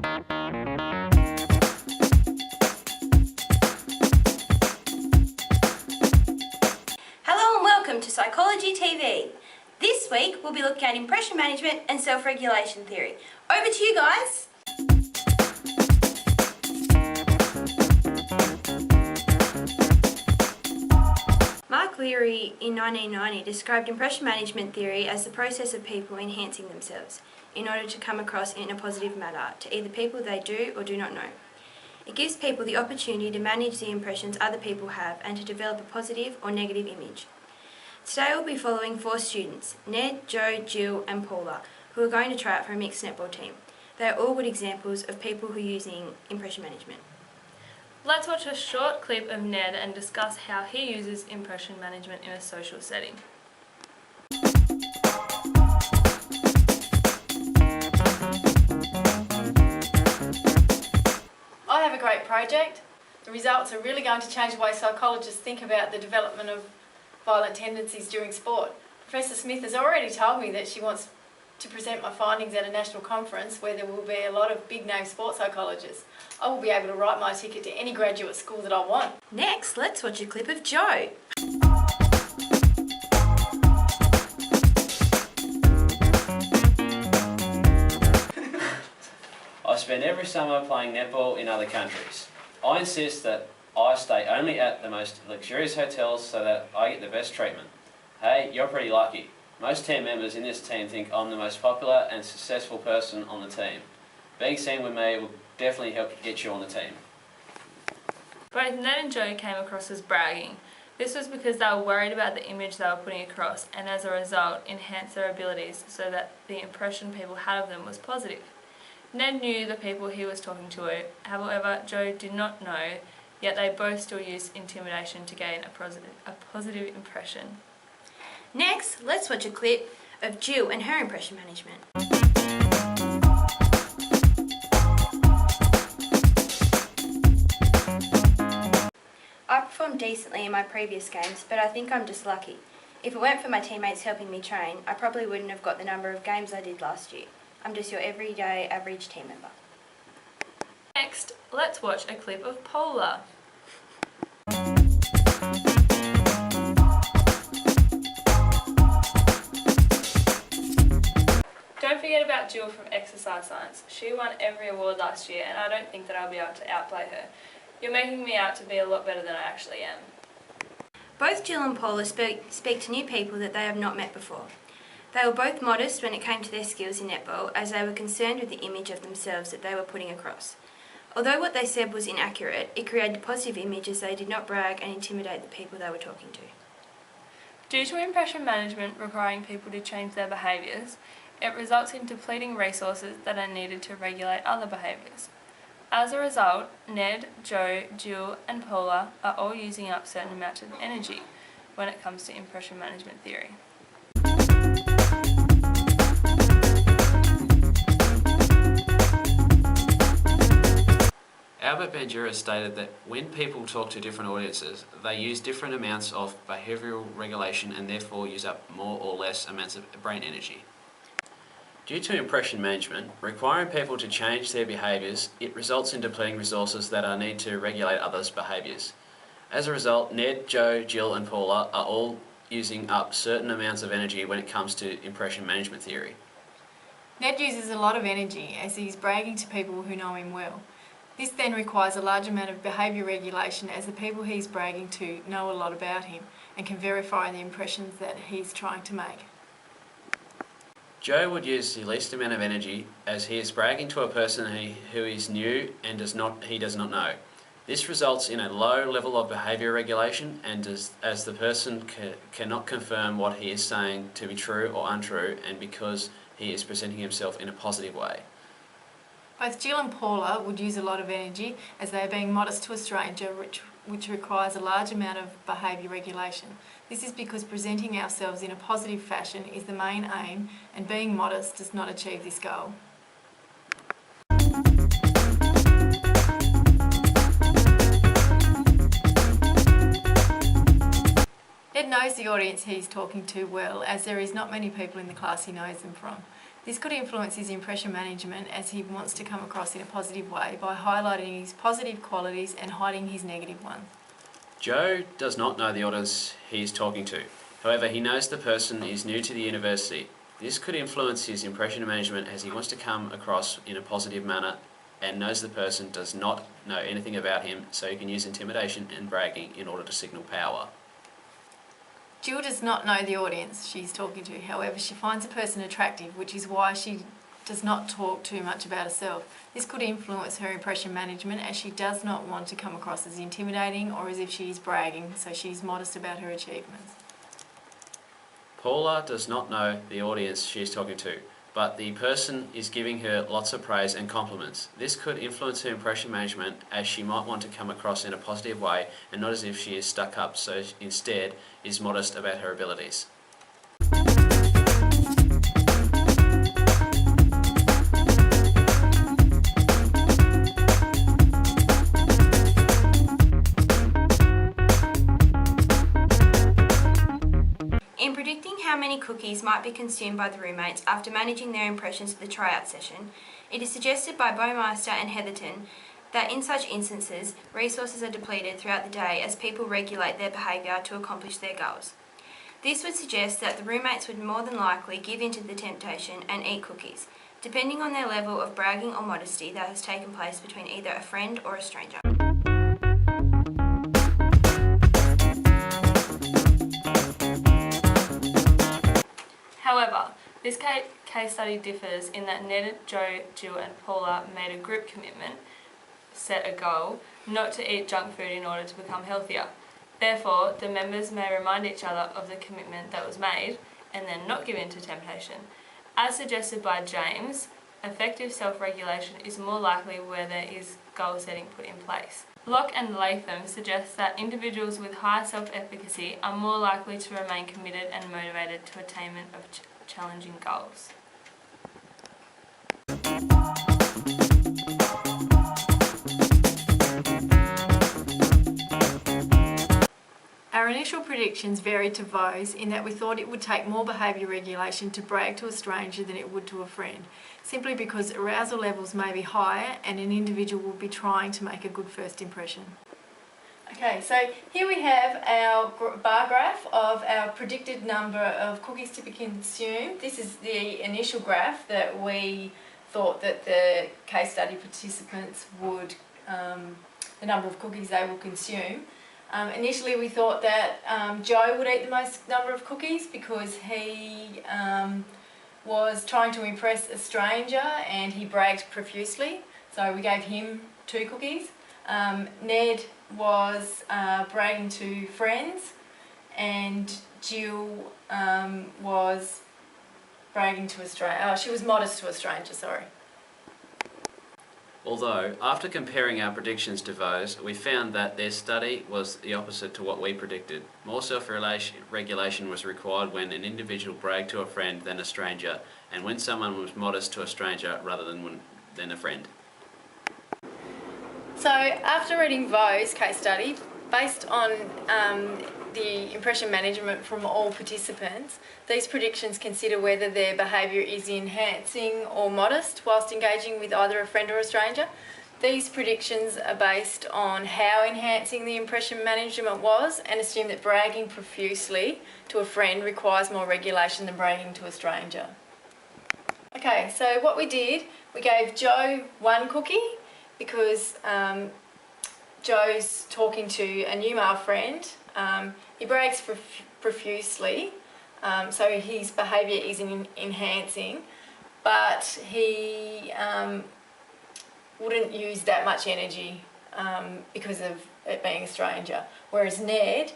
Hello and welcome to Psychology TV. This week we'll be looking at impression management and self-regulation theory. Over to you guys. Mark Leary in 1990 described impression management theory as the process of people enhancing themselves in order to come across in a positive manner to either people they do or do not know. It gives people the opportunity to manage the impressions other people have and to develop a positive or negative image. Today we'll be following 4 students, Ned, Joe, Jill and Paula, who are going to try out for a mixed netball team. They are all good examples of people who are using impression management. Let's watch a short clip of Ned and discuss how he uses impression management in a social setting. I have a great project. The results are really going to change the way psychologists think about the development of violent tendencies during sport. Professor Smith has already told me that she wants to present my findings at a national conference where there will be a lot of big-name sports psychologists. I will be able to write my ticket to any graduate school that I want. Next, let's watch a clip of Joe. I spend every summer playing netball in other countries. I insist that I stay only at the most luxurious hotels so that I get the best treatment. Hey, you're pretty lucky. Most team members in this team think I'm the most popular and successful person on the team. Being seen with me will definitely help get you on the team. Both Ned and Joe came across as bragging. This was because they were worried about the image they were putting across and as a result enhanced their abilities so that the impression people had of them was positive. Ned knew the people he was talking to, however Joe did not know, yet they both still used intimidation to gain a positive impression. Next, let's watch a clip of Jill and her impression management. I performed decently in my previous games, but I think I'm just lucky. If it weren't for my teammates helping me train, I probably wouldn't have got the number of games I did last year. I'm just your everyday average team member. Next, let's watch a clip of Paula. Don't forget about Jill from Exercise Science. She won every award last year and I don't think that I'll be able to outplay her. You're making me out to be a lot better than I actually am. Both Jill and Paula speak to new people that they have not met before. They were both modest when it came to their skills in netball, as they were concerned with the image of themselves that they were putting across. Although what they said was inaccurate, it created a positive image as they did not brag and intimidate the people they were talking to. Due to impression management requiring people to change their behaviours, it results in depleting resources that are needed to regulate other behaviours. As a result, Ned, Joe, Jill and Paula are all using up certain amounts of energy when it comes to impression management theory. Albert Bandura stated that when people talk to different audiences, they use different amounts of behavioural regulation and therefore use up more or less amounts of brain energy. Due to impression management, requiring people to change their behaviours, it results in depleting resources that are needed to regulate others' behaviours. As a result, Ned, Joe, Jill and Paula are all using up certain amounts of energy when it comes to impression management theory. Ned uses a lot of energy as he's bragging to people who know him well. This then requires a large amount of behaviour regulation as the people he's bragging to know a lot about him and can verify the impressions that he's trying to make. Joe would use the least amount of energy as he is bragging to a person who is new and he does not know. This results in a low level of behaviour regulation and as the person cannot confirm what he is saying to be true or untrue, and because he is presenting himself in a positive way. Both Jill and Paula would use a lot of energy as they are being modest to a stranger, which requires a large amount of behaviour regulation. This is because presenting ourselves in a positive fashion is the main aim, and being modest does not achieve this goal. Ned knows the audience he's talking to well, as there is not many people in the class he knows them from. This could influence his impression management as he wants to come across in a positive way by highlighting his positive qualities and hiding his negative ones. Joe does not know the audience he is talking to. However, he knows the person is new to the university. This could influence his impression management as he wants to come across in a positive manner and knows the person does not know anything about him, so he can use intimidation and bragging in order to signal power. Jill does not know the audience she's talking to. However, she finds a person attractive, which is why she does not talk too much about herself. This could influence her impression management as she does not want to come across as intimidating or as if she is bragging, so she's modest about her achievements. Paula does not know the audience she is talking to, but the person is giving her lots of praise and compliments. This could influence her impression management as she might want to come across in a positive way and not as if she is stuck up, so instead is modest about her abilities. In predicting how many cookies might be consumed by the roommates after managing their impressions for the tryout session, it is suggested by Baumeister and Heatherton that in such instances, resources are depleted throughout the day as people regulate their behaviour to accomplish their goals. This would suggest that the roommates would more than likely give in to the temptation and eat cookies, depending on their level of bragging or modesty that has taken place between either a friend or a stranger. However, this case study differs in that Ned, Joe, Jill and Paula made a group commitment, set a goal, not to eat junk food in order to become healthier. Therefore, the members may remind each other of the commitment that was made and then not give in to temptation. As suggested by James, effective self-regulation is more likely where there is goal setting put in place. Locke and Latham suggest that individuals with high self-efficacy are more likely to remain committed and motivated to attainment of challenging goals. Our initial predictions varied to Vose in that we thought it would take more behaviour regulation to brag to a stranger than it would to a friend, simply because arousal levels may be higher and an individual will be trying to make a good first impression. Okay, so here we have our bar graph of our predicted number of cookies to be consumed. This is the initial graph that we thought that the case study participants would, the number of cookies they will consume. Initially we thought that Joe would eat the most number of cookies because he was trying to impress a stranger and he bragged profusely, so we gave him 2 cookies. Ned was bragging to friends and Jill was bragging to a stranger. She was modest to a stranger, sorry. Although, after comparing our predictions to Vose, we found that their study was the opposite to what we predicted. More self-regulation was required when an individual bragged to a friend than a stranger, and when someone was modest to a stranger rather than a friend. So, after reading Vo's case study, based on the impression management from all participants, these predictions consider whether their behaviour is enhancing or modest whilst engaging with either a friend or a stranger. These predictions are based on how enhancing the impression management was and assume that bragging profusely to a friend requires more regulation than bragging to a stranger. Okay, so what we did, we gave Joe 1 cookie because Joe's talking to a new male friend. He brags profusely, so his behaviour is enhancing, but he wouldn't use that much energy because of it being a stranger. Whereas Ned,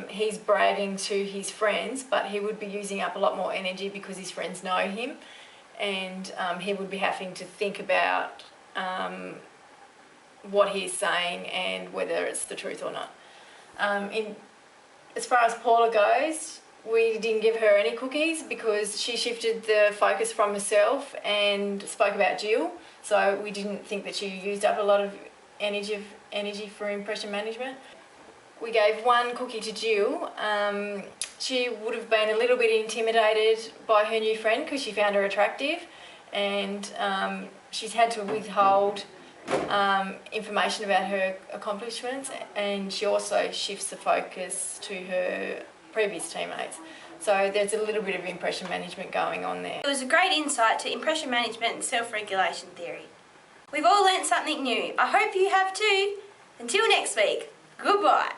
he's bragging to his friends, but he would be using up a lot more energy because his friends know him, and he would be having to think about what he's saying and whether it's the truth or not. As far as Paula goes, we didn't give her any cookies because she shifted the focus from herself and spoke about Jill, so we didn't think that she used up a lot of energy for impression management. We gave one cookie to Jill. She would have been a little bit intimidated by her new friend because she found her attractive, and she's had to withhold information about her accomplishments, and she also shifts the focus to her previous teammates. So there's a little bit of impression management going on there. It was a great insight to impression management and self-regulation theory. We've all learnt something new. I hope you have too. Until next week, goodbye.